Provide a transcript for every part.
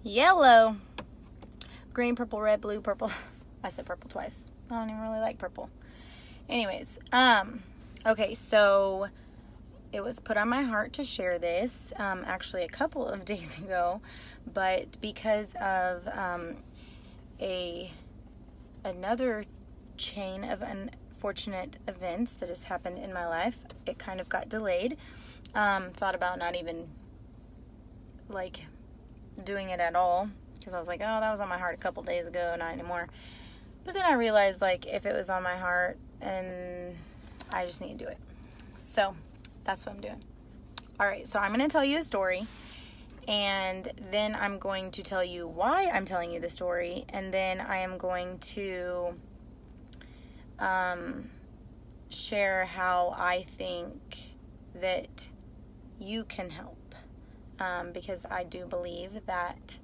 yellow, green, purple, red, blue, purple. I said purple twice. I don't even really like purple. Anyways, okay, so it was put on my heart to share this, actually a couple of days ago, but because of another chain of unfortunate events that has happened in my life, it kind of got delayed. Thought about not even like doing it at all, because I was like, oh, that was on my heart a couple days ago, not anymore. But then I realized, like, if it was on my heart, and I just need to do it. So that's what I'm doing. All right, so I'm going to tell you a story, and then I'm going to tell you why I'm telling you the story, and then I am going to share how I think that you can help, because I do believe that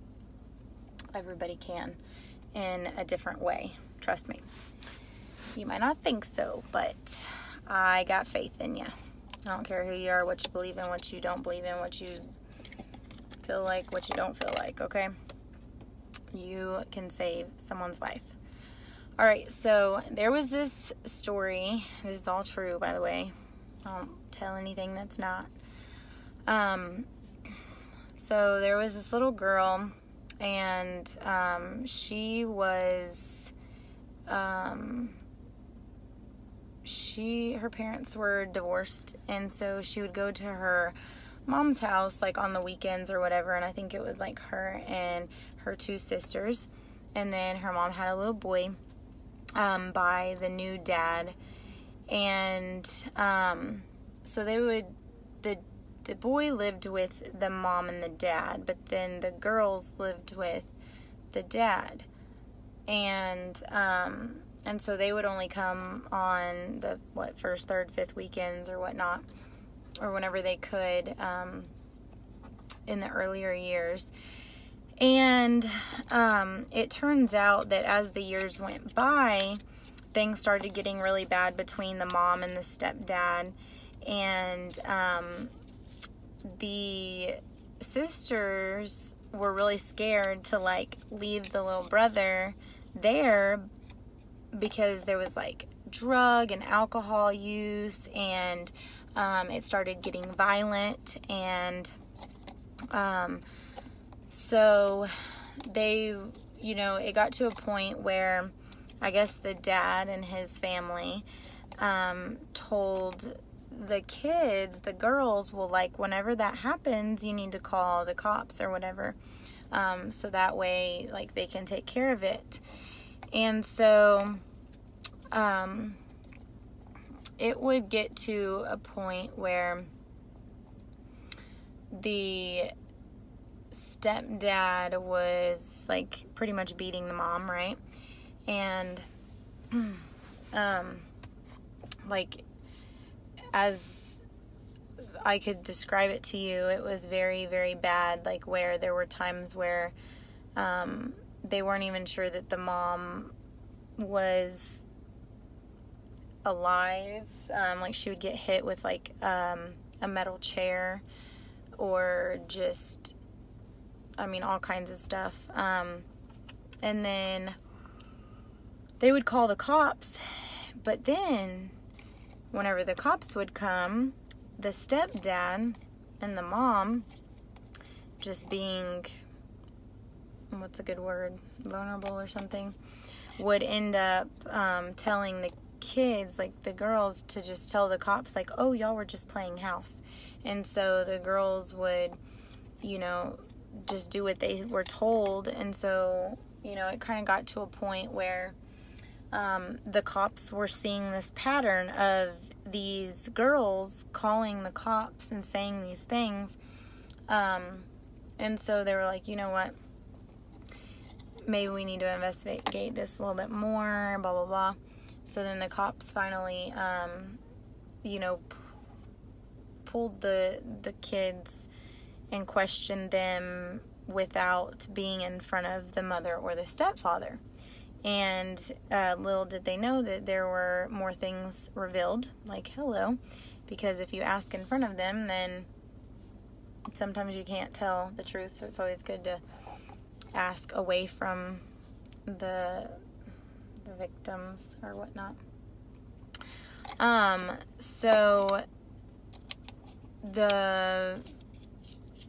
everybody can in a different way. Trust me. You might not think so, but I got faith in you. I don't care who you are, what you believe in, what you don't believe in, what you feel like, what you don't feel like, okay? You can save someone's life. All right, so there was this story. This is all true, by the way. I don't tell anything that's not. So there was this little girl, and she was, her parents were divorced, and so she would go to her mom's house like on the weekends or whatever, and I think it was like her and her two sisters, and then her mom had a little boy by the new dad, and so they would, the boy lived with the mom and the dad, but then the girls lived with the dad, and so they would only come on the first, third, fifth weekends or whatnot, or whenever they could, in the earlier years. And it turns out that as the years went by, things started getting really bad between the mom and the stepdad, and the sisters were really scared to like leave the little brother there, because there was like drug and alcohol use, and it started getting violent, and so they, it got to a point where I guess the dad and his family told the kids, the girls, well, like, whenever that happens, you need to call the cops or whatever, so that way, like, they can take care of it. And so it would get to a point where the stepdad was like pretty much beating the mom, right? And like, as I could describe it to you, it was very, very bad, like where there were times where they weren't even sure that the mom was alive. Like, she would get hit with like a metal chair, or just, all kinds of stuff. And then they would call the cops, but then whenever the cops would come, the stepdad and the mom, just being, what's a good word, vulnerable or something, would end up telling the kids, like the girls, to just tell the cops, like, oh, y'all were just playing house. And so the girls would, just do what they were told. And so, it kind of got to a point where the cops were seeing this pattern of these girls calling the cops and saying these things. And so they were like, you know what? Maybe we need to investigate this a little bit more, blah, blah, blah. So then the cops finally, pulled the kids and questioned them without being in front of the mother or the stepfather. And little did they know that there were more things revealed, like, hello, because if you ask in front of them, then sometimes you can't tell the truth, so it's always good to ask away from the victims or whatnot. So the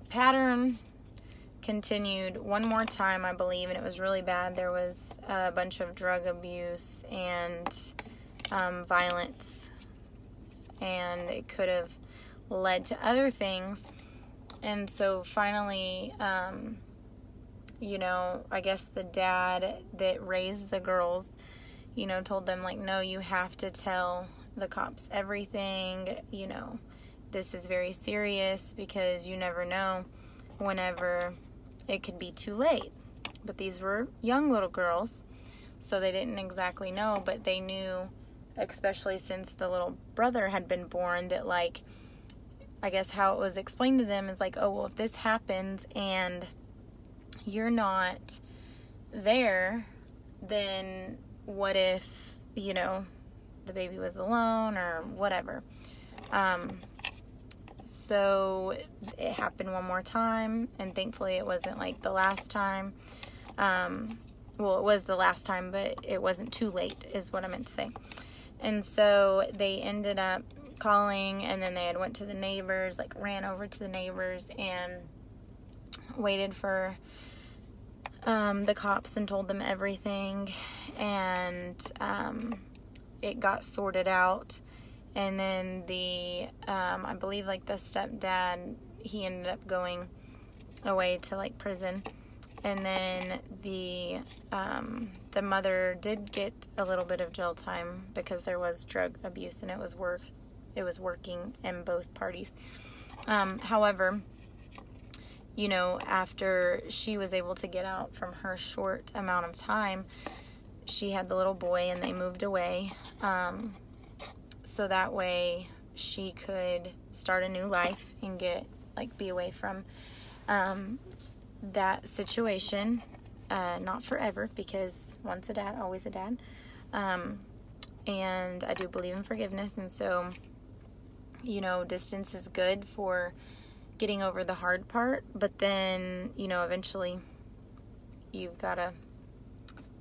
pattern continued one more time, I believe, and it was really bad. There was a bunch of drug abuse and violence, and it could have led to other things. And so finally, I guess the dad that raised the girls, told them, like, no, you have to tell the cops everything. This is very serious because you never know whenever it could be too late. But these were young little girls, so they didn't exactly know, but they knew, especially since the little brother had been born, that, like, I guess how it was explained to them is like, oh, well, if this happens and you're not there, then what if, the baby was alone or whatever. So it happened one more time, and thankfully it wasn't like the last time. Well, it was the last time, but it wasn't too late is what I meant to say. And so they ended up calling, and then they had went to the neighbors, like ran over to the neighbors and waited for the cops and told them everything, and it got sorted out. And then I believe, like, the stepdad, he ended up going away to, like, prison. And then the mother did get a little bit of jail time because there was drug abuse, and it was working in both parties. However, after she was able to get out from her short amount of time, she had the little boy, and they moved away. So that way she could start a new life and be away from that situation. Not forever, because once a dad, always a dad. And I do believe in forgiveness, and so, distance is good for getting over the hard part, but then, eventually you've got to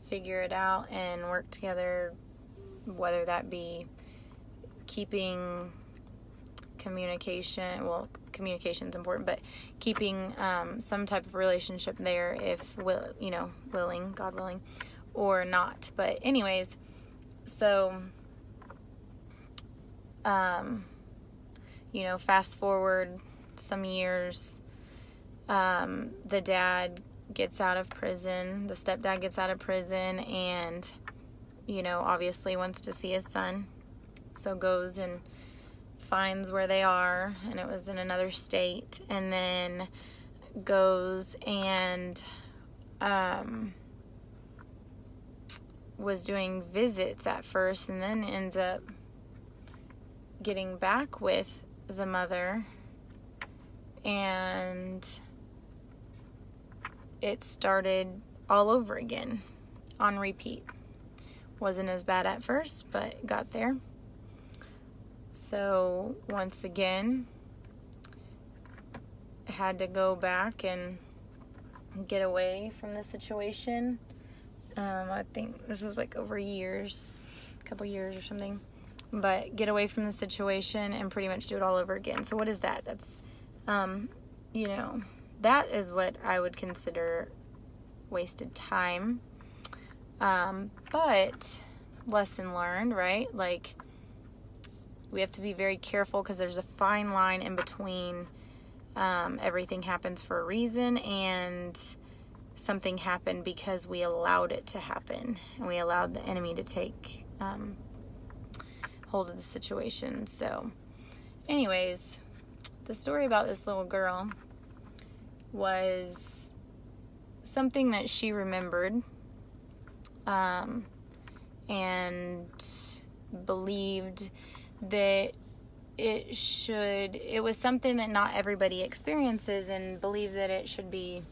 figure it out and work together, whether that be keeping communication, well, communication is important, but keeping some type of relationship there if, willing, God willing, or not. But anyways, so, fast forward some years, the dad gets out of prison, the stepdad gets out of prison, and, obviously wants to see his son. So goes and finds where they are, and it was in another state, and then goes and was doing visits at first, and then ends up getting back with the mother, and it started all over again on repeat. Wasn't as bad at first, but got there. So once again, had to go back and get away from the situation. I think this was like over a couple years or something. But get away from the situation and pretty much do it all over again. So what is that? That's, that is what I would consider wasted time. But lesson learned, right? Like, we have to be very careful because there's a fine line in between everything happens for a reason and something happened because we allowed it to happen, and we allowed the enemy to take hold of the situation. So anyways, the story about this little girl was something that she remembered and believed that it was something that not everybody experiences, and believed that it should be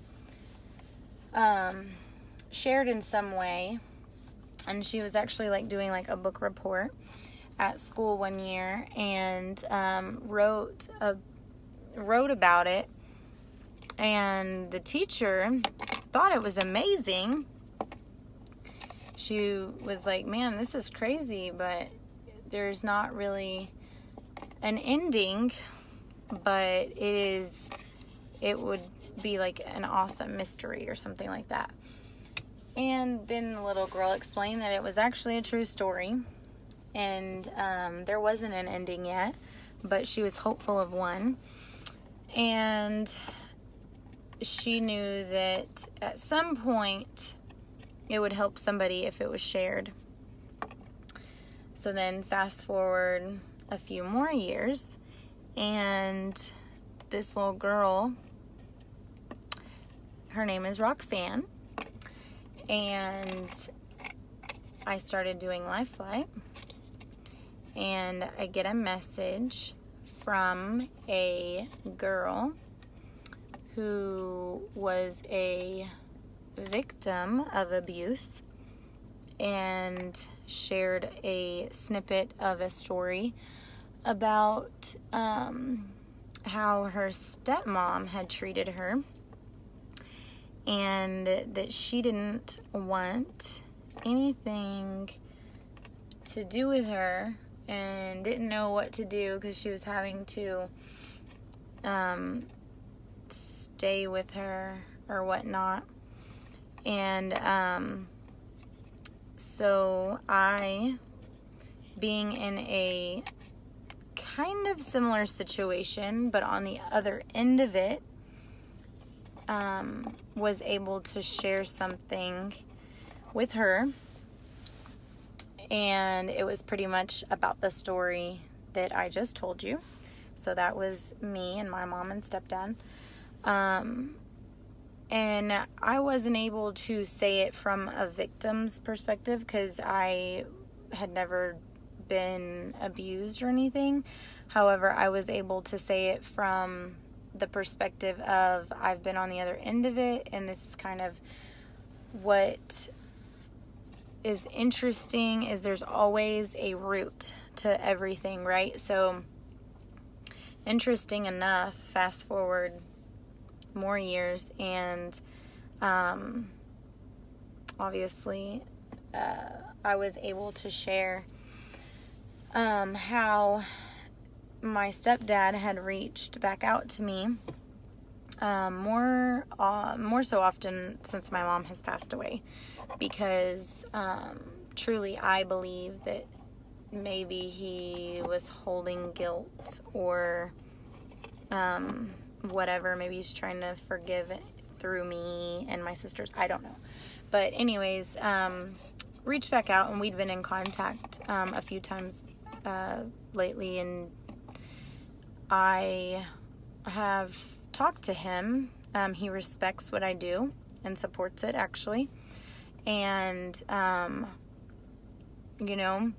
shared in some way. And she was actually like doing like a book report at school one year, and wrote about it. And the teacher thought it was amazing. She was like, man, this is crazy, but there's not really an ending, but it would be like an awesome mystery or something like that. And then the little girl explained that it was actually a true story, and there wasn't an ending yet, but she was hopeful of one. And she knew that at some point it would help somebody if it was shared. So then fast forward a few more years, and this little girl, her name is Roxanne, and I started doing LifeFlight, and I get a message from a girl who was a victim of abuse and shared a snippet of a story about how her stepmom had treated her, and that she didn't want anything to do with her and didn't know what to do because she was having to stay with her or whatnot. And so I, being in a kind of similar situation, but on the other end of it, was able to share something with her, and it was pretty much about the story that I just told you. So that was me and my mom and stepdad. And I wasn't able to say it from a victim's perspective because I had never been abused or anything. However, I was able to say it from the perspective of I've been on the other end of it, and this is kind of what is interesting is there's always a root to everything, right? So interesting enough, fast forward more years, and obviously I was able to share how my stepdad had reached back out to me more so often since my mom has passed away, because truly I believe that maybe he was holding guilt or whatever. Maybe he's trying to forgive through me and my sisters. I don't know. But anyways, reached back out, and we'd been in contact a few times lately, and I have talked to him. He respects what I do and supports it, actually. And, you know,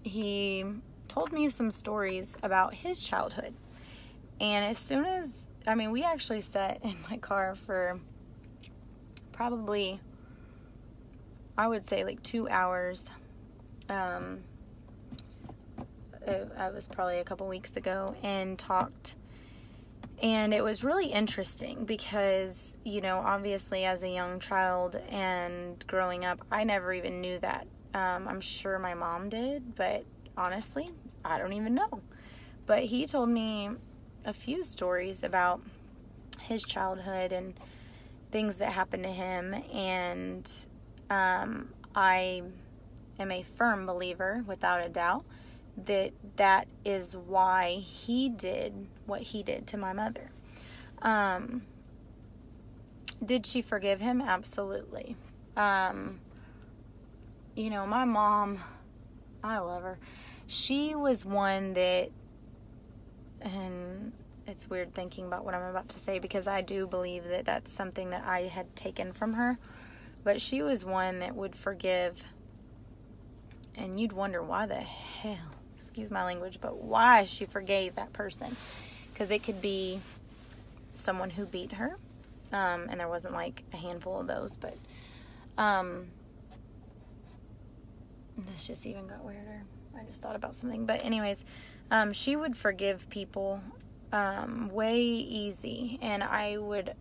he told me some stories about his childhood. And as soon as, we actually sat in my car for probably, I would say like 2 hours. I was probably a couple weeks ago and talked. And it was really interesting because, you know, obviously as a young child and growing up, I never even knew that. I'm sure my mom did, but honestly, I don't even know. But he told me a few stories about his childhood and things that happened to him. And I am a firm believer, without a doubt, that is why he did what he did to my mother. Did she forgive him? Absolutely. You know, my mom, I love her. She was one that, and it's weird thinking about what I'm about to say because I do believe that that's something that I had taken from her, but she was one that would forgive, and you'd wonder why the hell, excuse my language, but why she forgave that person. Because it could be someone who beat her, and there wasn't like a handful of those, but this just even got weirder. I just thought about something. But anyways, she would forgive people way easy, and I would,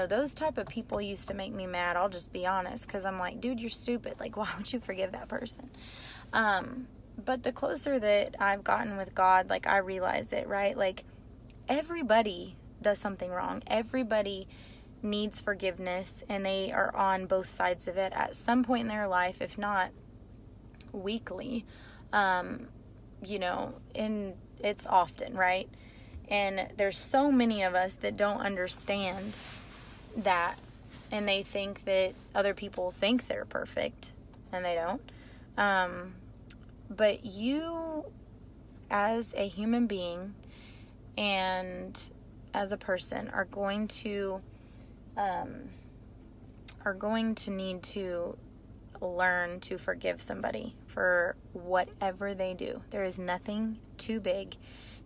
those type of people used to make me mad. I'll just be honest, because I'm like, dude, you're stupid. Like, why would you forgive that person? But the closer that I've gotten with God, like, I realize it, right? Like, everybody does something wrong. Everybody needs forgiveness, and they are on both sides of it at some point in their life, if not weekly, and it's often, right? And there's so many of us that don't understand that, and they think that other people think they're perfect, and they don't. But you, as a human being and as a person, are going to need to learn to forgive somebody for whatever they do. There is nothing too big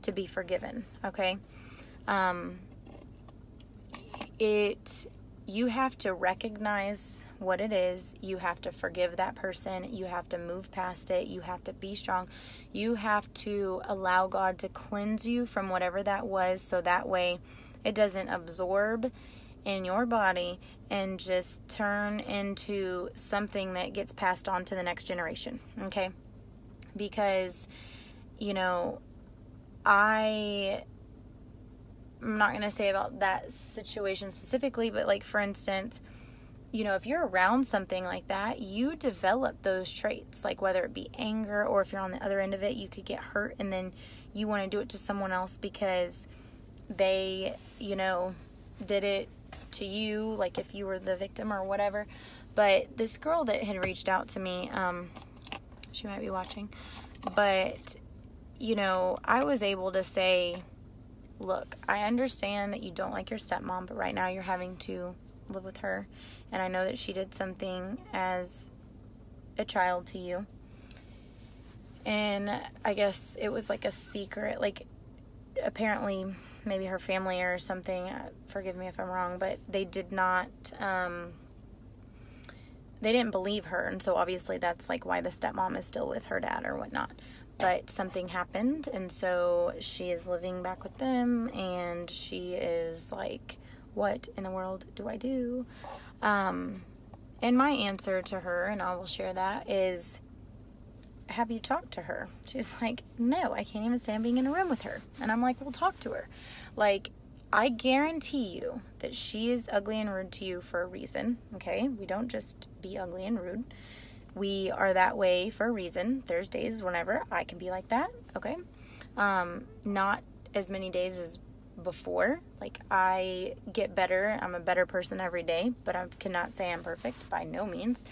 to be forgiven, okay? You have to recognize what it is. You have to forgive that person. You have to move past it. You have to be strong. You have to allow God to cleanse you from whatever that was, so that way it doesn't absorb in your body and just turn into something that gets passed on to the next generation, okay? Because, I'm not going to say about that situation specifically, but like, for instance, if you're around something like that, you develop those traits, like whether it be anger, or if you're on the other end of it, you could get hurt and then you want to do it to someone else because they, did it to you, like if you were the victim or whatever. But this girl that had reached out to me, she might be watching, but, I was able to say, look, I understand that you don't like your stepmom, but right now you're having to live with her, and I know that she did something as a child to you, and I guess it was like a secret, like apparently maybe her family or something, forgive me if I'm wrong, but they did not, they didn't believe her, and so obviously that's like why the stepmom is still with her dad or whatnot. But something happened, and so she is living back with them, and she is like, what in the world do I do? And my answer to her, and I will share that, is, have you talked to her? She's like, no, I can't even stand being in a room with her. And I'm like, well, talk to her. Like, I guarantee you that she is ugly and rude to you for a reason, okay? We don't just be ugly and rude. We are that way for a reason. There's days whenever I can be like that, okay? Not as many days as before. Like, I get better. I'm a better person every day, but I cannot say I'm perfect by no means.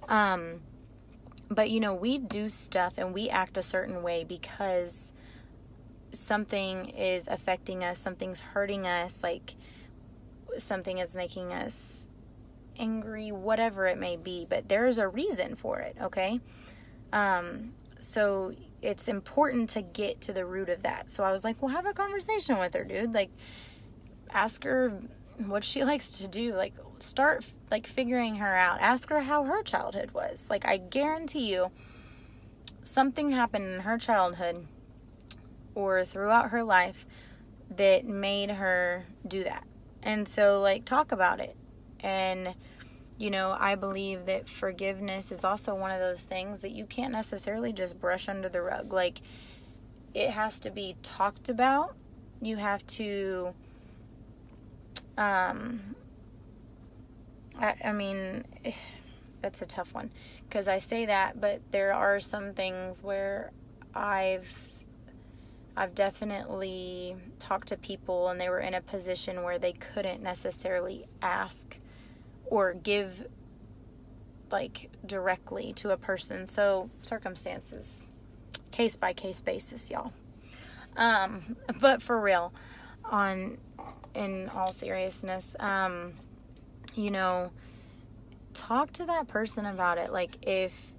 But, we do stuff and we act a certain way because something is affecting us, something's hurting us, like something is making us angry, whatever it may be, but there's a reason for it, okay? So it's important to get to the root of that. So I was like, well, have a conversation with her, dude. Like, ask her what she likes to do. Like, start, like, figuring her out. Ask her how her childhood was. Like, I guarantee you something happened in her childhood or throughout her life that made her do that. And so, like, talk about it. And, I believe that forgiveness is also one of those things that you can't necessarily just brush under the rug. Like, it has to be talked about. You have to, I mean, that's a tough one. Because I say that, but there are some things where I've definitely talked to people and they were in a position where they couldn't necessarily ask or give, like, directly to a person. So, circumstances, case by case basis, y'all. But for real, in all seriousness, talk to that person about it. Like, if,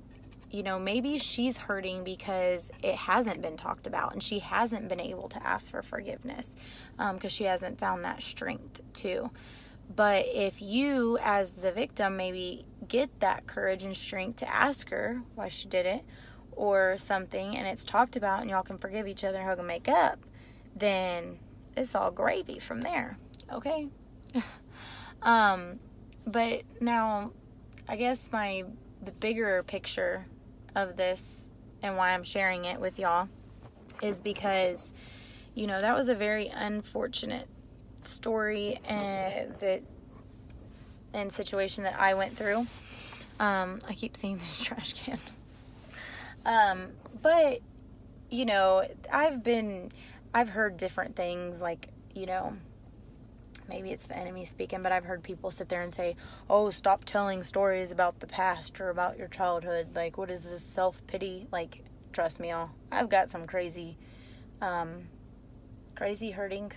maybe she's hurting because it hasn't been talked about and she hasn't been able to ask for forgiveness, because she hasn't found that strength to. But if you, as the victim, maybe get that courage and strength to ask her why she did it or something, and it's talked about and y'all can forgive each other, hug and make up, then it's all gravy from there, okay? But now, I guess the bigger picture of this and why I'm sharing it with y'all is because, that was a very unfortunate story and situation that I went through. I keep seeing this trash can. But, I've heard different things, like, maybe it's the enemy speaking, but I've heard people sit there and say, oh, stop telling stories about the past or about your childhood. Like, what is this, self-pity? Like, trust me, I've got some crazy hurting.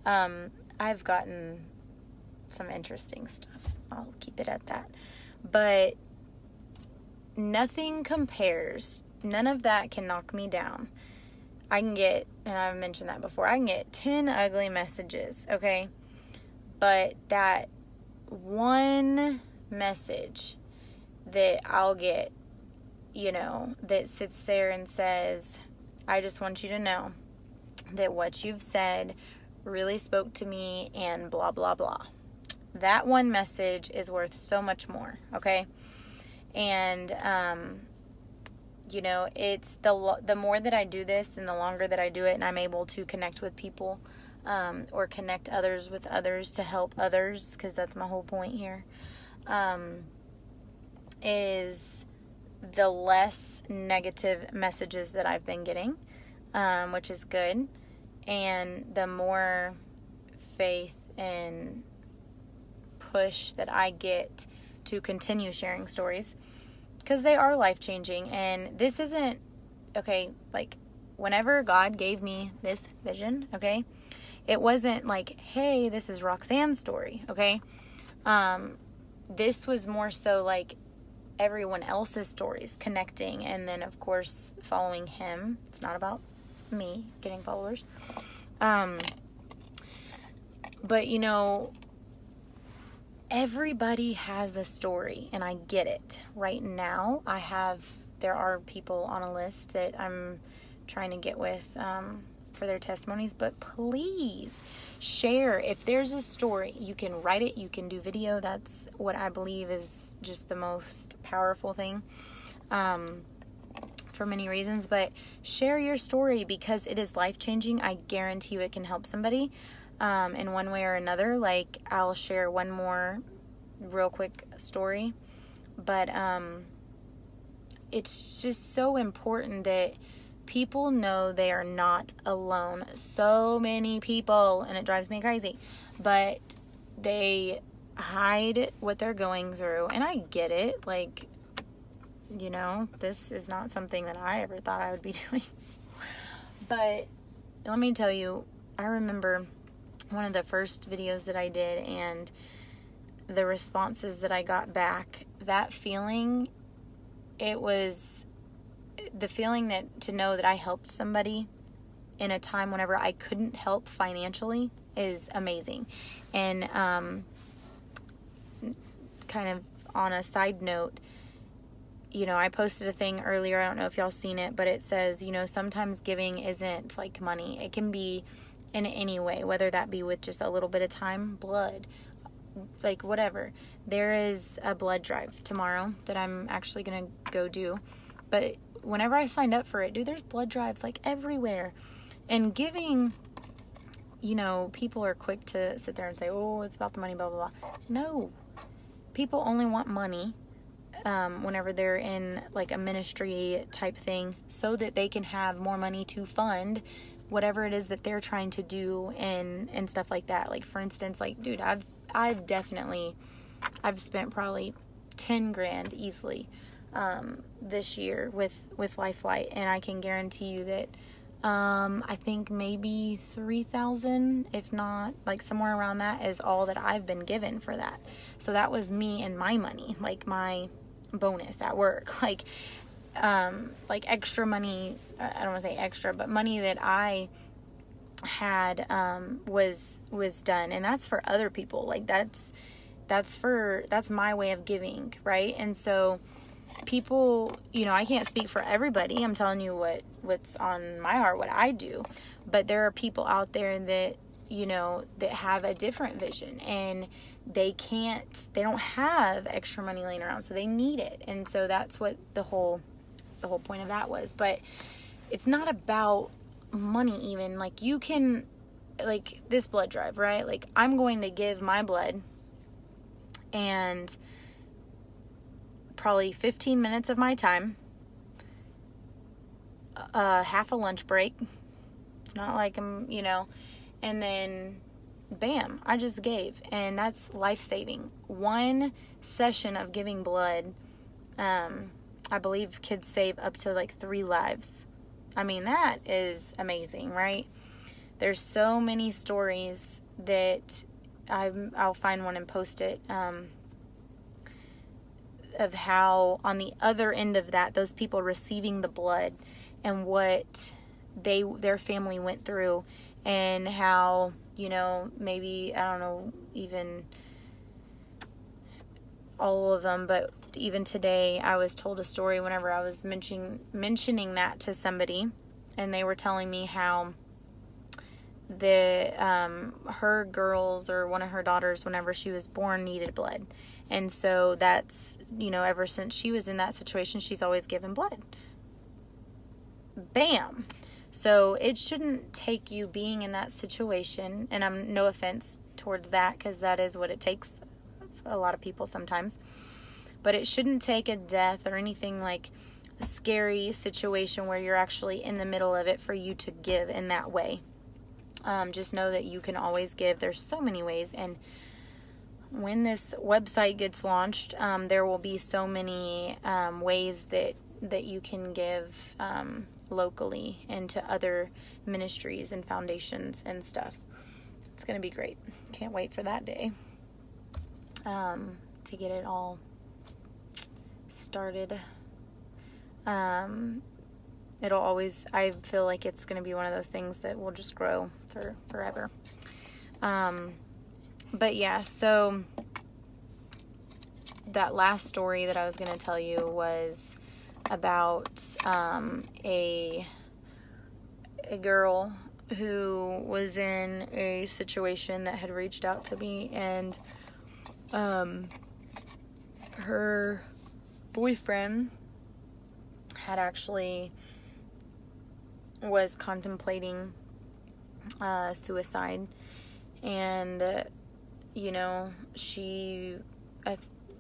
I've gotten some interesting stuff. I'll keep it at that. But nothing compares. None of that can knock me down. I can get, and I've mentioned that before, I can get 10 ugly messages, okay? But that one message that I'll get, that sits there and says, I just want you to know that what you've said really spoke to me and blah, blah, blah. That one message is worth so much more, okay? And, it's the more that I do this and the longer that I do it and I'm able to connect with people, or connect others with others to help others, because that's my whole point here, is the less negative messages that I've been getting, which is good, and the more faith and push that I get to continue sharing stories, because they are life-changing. And this isn't, okay, like, whenever God gave me this vision, okay, it wasn't like, hey, this is Roxanne's story, okay? This was more so like everyone else's stories connecting, and then, of course, following him. It's not about me getting followers. But, everybody has a story, and I get it. Right now, there are people on a list that I'm trying to get with for their testimonies, but please share. If there's a story, you can write it, you can do video. That's what I believe is just the most powerful thing for many reasons, but share your story because it is life-changing. I guarantee you it can help somebody. In one way or another. Like, I'll share one more real quick story, but it's just so important that people know they are not alone. So many people, and it drives me crazy, but they hide what they're going through, and I get it. Like, this is not something that I ever thought I would be doing, but let me tell you, I remember one of the first videos that I did and the responses that I got back, that feeling, it was the feeling to know that I helped somebody in a time whenever I couldn't help financially is amazing. And kind of on a side note, I posted a thing earlier, I don't know if y'all seen it, but it says, sometimes giving isn't like money. It can be in any way, whether that be with just a little bit of time, blood, like whatever. There is a blood drive tomorrow that I'm actually going to go do. But whenever I signed up for it, dude, there's blood drives like everywhere. And giving, people are quick to sit there and say, oh, it's about the money, blah, blah, blah. No. People only want money whenever they're in like a ministry type thing so that they can have more money to fund whatever it is that they're trying to do and stuff like that. Like, for instance, like, dude, I've spent probably 10 grand easily this year with LifeFlight, and I can guarantee you that I think maybe 3,000, if not like somewhere around that, is all that I've been given for that. So that was me and my money, like my bonus at work, like extra money. I don't want to say extra, but money that I had was done, and that's for other people. Like that's my way of giving, right? And so people, I can't speak for everybody. I'm telling you what's on my heart, what I do. But there are people out there that that have a different vision, and they don't have extra money laying around, so they need it. And so that's what the whole point of that was. But it's not about money even. Like, you can, like, this blood drive, right? Like, I'm going to give my blood, and probably 15 minutes of my time, half a lunch break. It's not like I'm, and then bam, I just gave. And that's life-saving. One session of giving blood, I believe kids save up to like 3 lives. I mean, that is amazing, right? There's so many stories that I'll find one and post it, of how on the other end of that, those people receiving the blood and what their family went through, and how, maybe, I don't know, even all of them, but even today I was told a story whenever I was mentioning that to somebody, and they were telling me how her girls, or one of her daughters, whenever she was born, needed blood. And so that's, ever since she was in that situation, she's always given blood. Bam. So it shouldn't take you being in that situation, and I'm no offense towards that, because that is what it takes a lot of people sometimes, but it shouldn't take a death or anything like a scary situation where you're actually in the middle of it for you to give in that way. Just know that you can always give. There's so many ways, and when this website gets launched, there will be so many ways that you can give locally and to other ministries and foundations and stuff. It's going to be great. Can't wait for that day, to get it all started. It'll always, I feel like it's going to be one of those things that will just grow for forever. But yeah, so that last story that I was going to tell you was about a girl who was in a situation that had reached out to me, and her boyfriend had actually was contemplating suicide, and she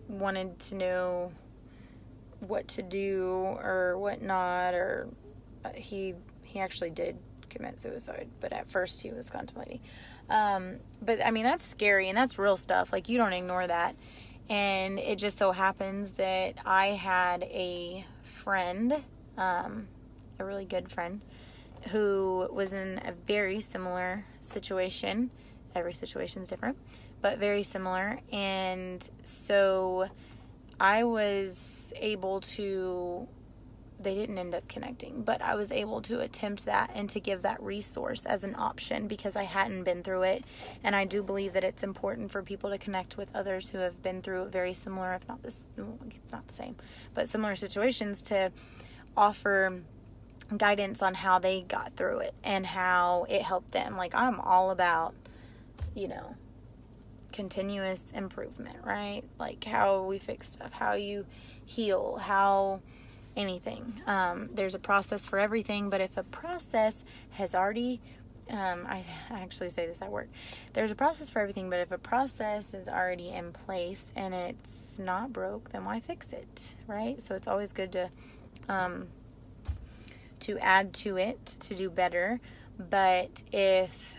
wanted to know what to do or what not, or he actually did commit suicide, but at first he was contemplating. But I mean, that's scary, and that's real stuff. Like, you don't ignore that. And it just so happens that I had a friend, a really good friend, who was in a very similar situation. Every situation is different, but very similar. And so I was able to, they didn't end up connecting, but I was able to attempt that and to give that resource as an option, because I hadn't been through it. And I do believe that it's important for people to connect with others who have been through very similar, if not this, it's not the same, but similar situations, to offer guidance on how they got through it and how it helped them. Like, I'm all about, continuous improvement, right? Like, how we fix stuff, how you heal, how anything. There's a process for everything, but if a process has already, I actually say this at work, there's a process for everything, but if a process is already in place and it's not broke, then why fix it, right? So it's always good to add to it, to do better. But if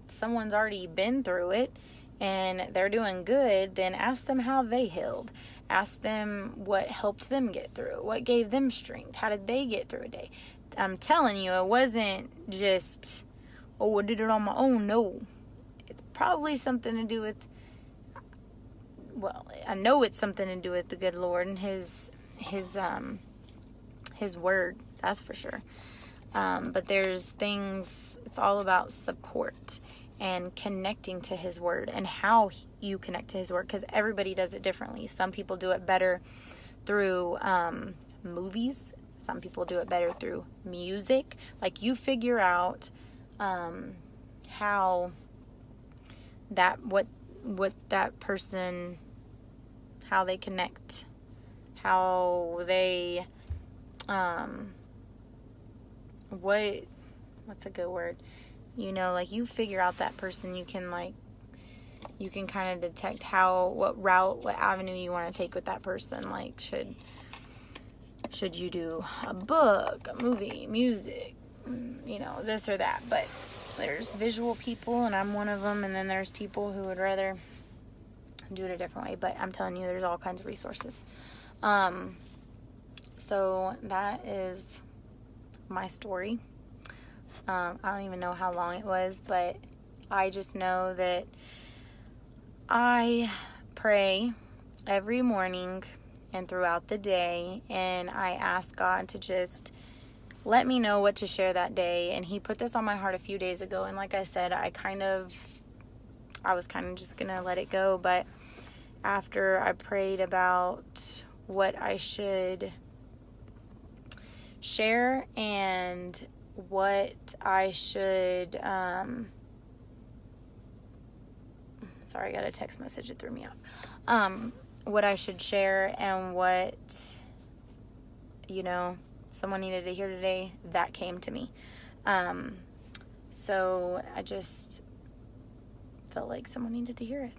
someone's already been through it and they're doing good, then ask them how they healed. Ask them what helped them get through, what gave them strength, how did they get through a day. I'm telling you, it wasn't just, I did it on my own. No, it's probably something to do with, well, I know it's something to do with the good Lord and his word, that's for sure. But there's things, it's all about support and connecting to his word and how you connect to his word, because everybody does it differently. Some people do it better through movies. Some people do it better through music. Like, you figure out how what that person, how they connect, how they, what's a good word? You know, like, you figure out that person, you can kind of detect what route, what avenue you want to take with that person. Like, should you do a book, a movie, music, you know, this or that. But there's visual people, and I'm one of them, and then there's people who would rather do it a different way. But I'm telling you, there's all kinds of resources. So that is my story. I don't even know how long it was, but I just know that I pray every morning and throughout the day, and I ask God to just let me know what to share that day. And He put this on my heart a few days ago, and like I said, I was kind of just gonna let it go. But after I prayed about what I should share and what I should, sorry, I got a text message, it threw me off. What I should share and what, you know, someone needed to hear today, that came to me. So I just felt like someone needed to hear it.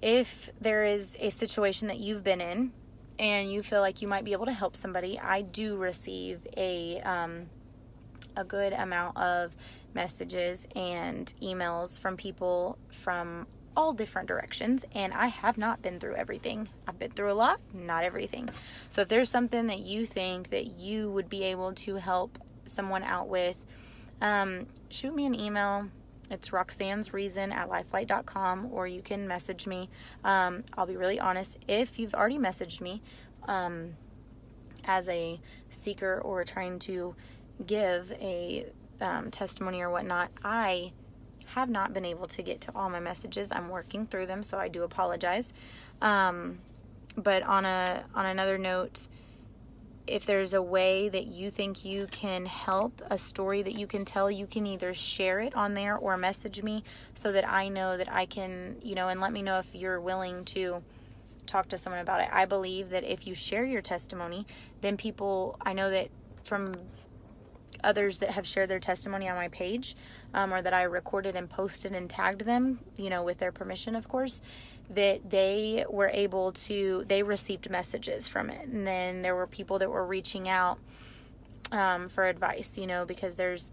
If there is a situation that you've been in and you feel like you might be able to help somebody, I do receive a good amount of messages and emails from people from all different directions, and I have not been through everything. I've been through a lot, not everything. So if there's something that you think that you would be able to help someone out with, shoot me an email. It's roxannesreason@lifelight.com, or you can message me. I'll be really honest. If you've already messaged me as a seeker or trying to give a testimony or whatnot, I have not been able to get to all my messages. I'm working through them, so I do apologize. But on another note, if there's a way that you think you can help, a story that you can tell, you can either share it on there or message me so that I know that I can, you know, and let me know if you're willing to talk to someone about it. I believe that if you share your testimony, then people, I know that from others that have shared their testimony on my page, or that I recorded and posted and tagged them, you know, with their permission, of course, that they received messages from it. And then there were people that were reaching out for advice, you know, because there's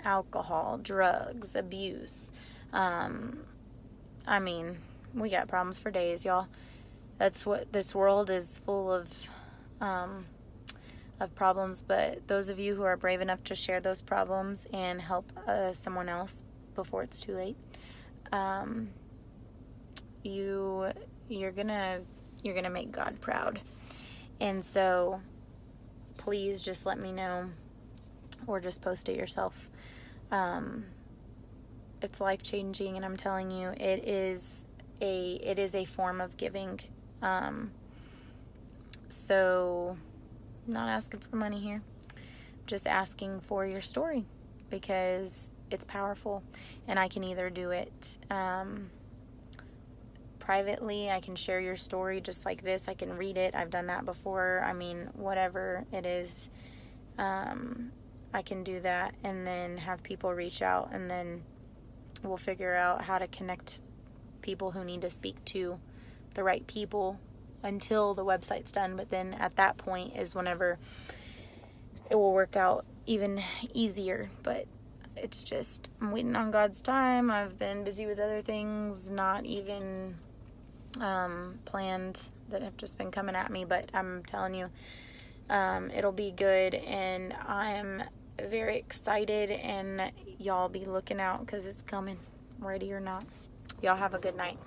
alcohol, drugs, abuse. I mean, we got problems for days, y'all. That's what this world is full of problems. But those of you who are brave enough to share those problems and help someone else before it's too late, you're gonna make God proud. And so please just let me know, or just post it yourself. It's life-changing, and I'm telling you, it is a form of giving. So I'm not asking for money here, just asking for your story, because it's powerful. And I can either do it privately, I can share your story just like this, I can read it, I've done that before. I mean, whatever it is, I can do that, and then have people reach out, and then we'll figure out how to connect people who need to speak to the right people until the website's done. But then at that point is whenever it will work out even easier. But it's just, I'm waiting on God's time. I've been busy with other things, not even planned, that have just been coming at me. But I'm telling you, it'll be good, and I'm very excited, and y'all be looking out, because it's coming, ready or not. Y'all have a good night.